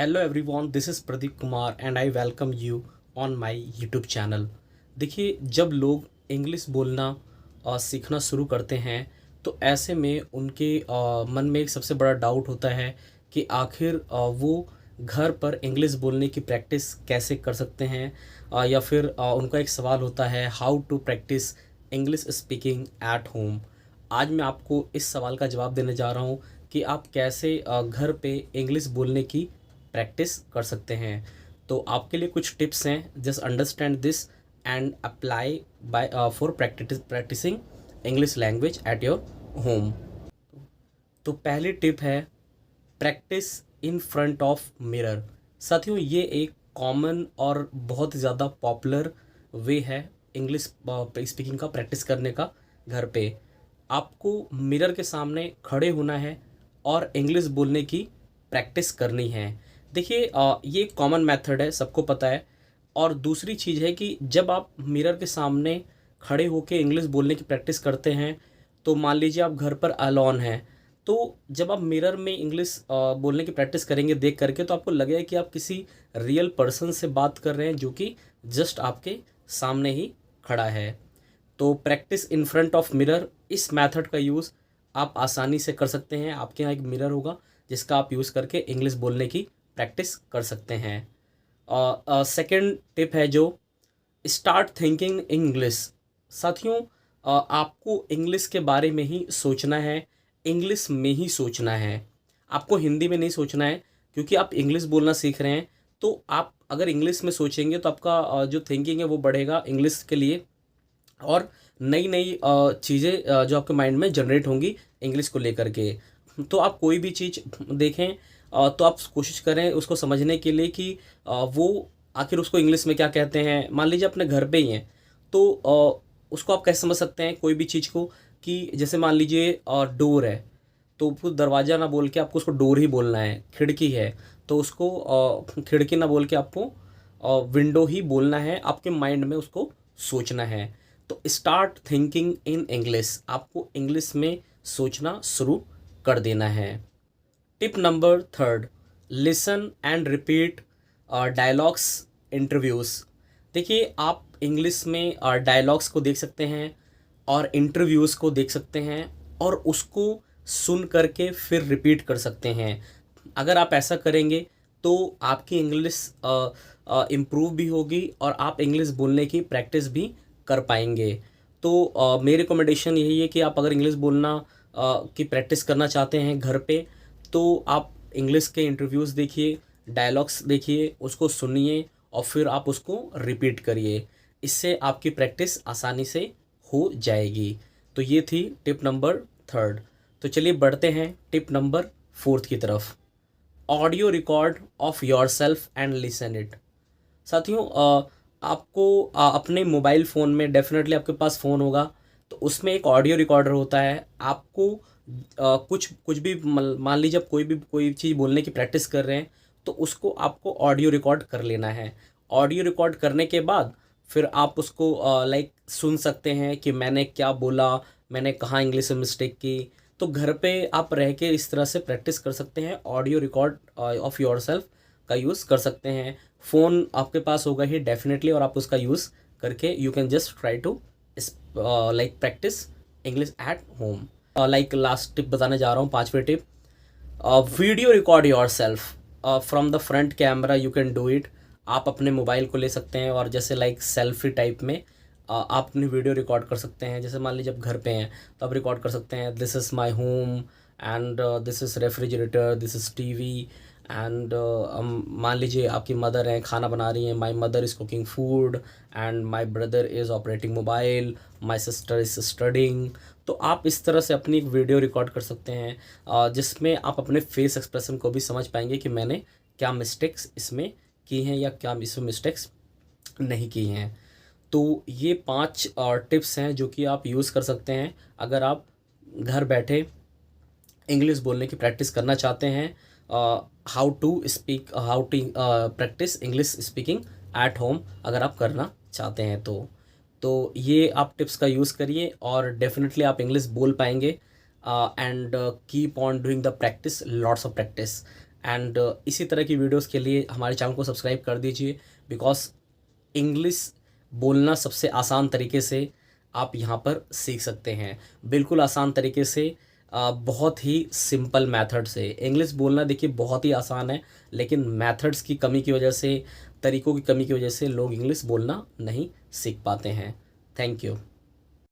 Hello everyone, this is Pradeep Kumar and I welcome you on my YouTube channel. देखिए, जब लोग English बोलना सीखना शुरू करते हैं तो ऐसे में उनके मन में एक सबसे बड़ा डाउट होता है कि आखिर वो घर पर इंग्लिश बोलने की प्रैक्टिस कैसे कर सकते हैं। या फिर उनका एक सवाल होता है, how to practise English speaking at home. आज मैं आपको इस सवाल का जवाब देने जा रहा हूँ कि आप कैसे घर पे इंग्लिश बोलने की प्रैक्टिस कर सकते हैं। तो आपके लिए कुछ टिप्स हैं, just understand this and apply by for practising English language at your home. तो पहली टिप है, practise in front of mirror. साथियों, ये एक कॉमन और बहुत ज़्यादा पॉपुलर वे है इंग्लिश स्पीकिंग का प्रैक्टिस करने का। घर पे आपको मिरर के सामने खड़े होना है और इंग्लिश बोलने की प्रैक्टिस करनी है। देखिए, ये कॉमन मेथड है, सबको पता है। और दूसरी चीज़ है कि जब आप मिरर के सामने खड़े होकर इंग्लिश बोलने की प्रैक्टिस करते हैं, तो मान लीजिए आप घर पर अलोन हैं, तो जब आप मिरर में इंग्लिश बोलने की प्रैक्टिस करेंगे देख करके, तो आपको लगेगा कि आप किसी रियल पर्सन से बात कर रहे हैं जो कि जस्ट आपके सामने ही खड़ा है। तो practice in front of mirror, इस मेथड का यूज़ आप आसानी से कर सकते हैं। आपके यहाँ एक मिरर होगा जिसका आप यूज़ करके इंग्लिश बोलने की प्रैक्टिस कर सकते हैं। सेकंड टिप है जो, स्टार्ट थिंकिंग इंग्लिश। साथियों, आपको इंग्लिश के बारे में ही सोचना है, इंग्लिश में ही सोचना है। आपको हिंदी में नहीं सोचना है, क्योंकि आप इंग्लिश बोलना सीख रहे हैं। तो आप अगर इंग्लिश में सोचेंगे तो आपका जो थिंकिंग है वो बढ़ेगा इंग्लिश के लिए, और नई नई चीज़ें जो आपके माइंड में जनरेट होंगी इंग्लिश को लेकर के। तो आप कोई भी चीज़ देखें तो आप कोशिश करें उसको समझने के लिए कि वो आखिर उसको इंग्लिश में क्या कहते हैं। मान लीजिए अपने घर पे ही हैं, तो उसको आप कैसे समझ सकते हैं कोई भी चीज़ को, कि जैसे मान लीजिए डोर है, तो वो दरवाज़ा ना बोल के आपको उसको डोर ही बोलना है। खिड़की है तो उसको खिड़की ना बोल के आपको विंडो ही बोलना है। आपके माइंड में उसको सोचना है। तो स्टार्ट थिंकिंग इन इंग्लिश, आपको इंग्लिश में सोचना शुरू कर देना है। Tip number third, listen and repeat dialogues interviews. देखिए, आप इंग्लिश में डायलॉग्स को देख सकते हैं और इंटरव्यूज़ को देख सकते हैं, और उसको सुन करके फिर रिपीट कर सकते हैं। अगर आप ऐसा करेंगे तो आपकी इंग्लिश इम्प्रूव भी होगी और आप इंग्लिश बोलने की प्रैक्टिस भी कर पाएंगे। तो मेरी रिकमेंडेशन यही है कि आप अगर इंग्लिश बोलना की प्रैक्टिस करना चाहते हैं घर पे, तो आप इंग्लिश के इंटरव्यूज़ देखिए, डायलॉग्स देखिए, उसको सुनिए और फिर आप उसको रिपीट करिए। इससे आपकी प्रैक्टिस आसानी से हो जाएगी। तो ये थी टिप नंबर थर्ड। तो चलिए बढ़ते हैं टिप नंबर फोर्थ की तरफ, audio record of your self and listen it. साथियों, आपको अपने मोबाइल फ़ोन में, डेफिनेटली आपके पास फ़ोन होगा, तो उसमें एक ऑडियो रिकॉर्डर होता है। आपको कुछ कुछ भी मान लीजिए आप कोई चीज़ बोलने की प्रैक्टिस कर रहे हैं, तो उसको आपको ऑडियो रिकॉर्ड कर लेना है। ऑडियो रिकॉर्ड करने के बाद फिर आप उसको लाइक सुन सकते हैं कि मैंने क्या बोला, मैंने कहाँ इंग्लिश में मिस्टेक की। तो घर पे आप रह के इस तरह से प्रैक्टिस कर सकते हैं, audio record of your self का यूज़ कर सकते हैं। फ़ोन आपके पास होगा ही डेफिनेटली, और आप उसका यूज़ करके you can just try to like practise English at home. Like last tip बताने जा रहा हूँ, पांचवी tip, video record yourself from the front camera, you can do it. आप अपने मोबाइल को ले सकते हैं और जैसे लाइक सेल्फी टाइप में आप अपनी वीडियो रिकॉर्ड कर सकते हैं। जैसे मान लीजिए आप घर पे हैं तो आप रिकॉर्ड कर सकते हैं, this is my home and this is refrigerator, this is TV and मान लीजिए आपकी मदर हैं, खाना बना रही हैं, my mother is cooking food and my brother is operating mobile, my sister is studying. तो आप इस तरह से अपनी एक वीडियो रिकॉर्ड कर सकते हैं जिसमें आप अपने फेस एक्सप्रेशन को भी समझ पाएंगे कि मैंने क्या मिस्टेक्स इसमें की हैं या क्या इसमें मिस्टेक्स नहीं की हैं। तो ये 5 टिप्स हैं जो कि आप यूज़ कर सकते हैं अगर आप घर बैठे इंग्लिश बोलने की प्रैक्टिस करना चाहते हैं। How to practise English speaking at home, अगर आप करना चाहते हैं तो ये आप टिप्स का यूज़ करिए और डेफिनेटली आप इंग्लिश बोल पाएंगे। And keep on doing the practice, lots of practice. And इसी तरह की वीडियोस के लिए हमारे चैनल को सब्सक्राइब कर दीजिए, बिकॉज इंग्लिश बोलना सबसे आसान तरीके से आप यहाँ पर सीख सकते हैं, बिल्कुल आसान तरीके से, बहुत ही सिंपल मेथड से। इंग्लिश बोलना देखिए बहुत ही आसान है, लेकिन मेथड्स की कमी की वजह से, तरीक़ों की कमी की वजह से लोग इंग्लिश बोलना नहीं सीख पाते हैं। Thank you.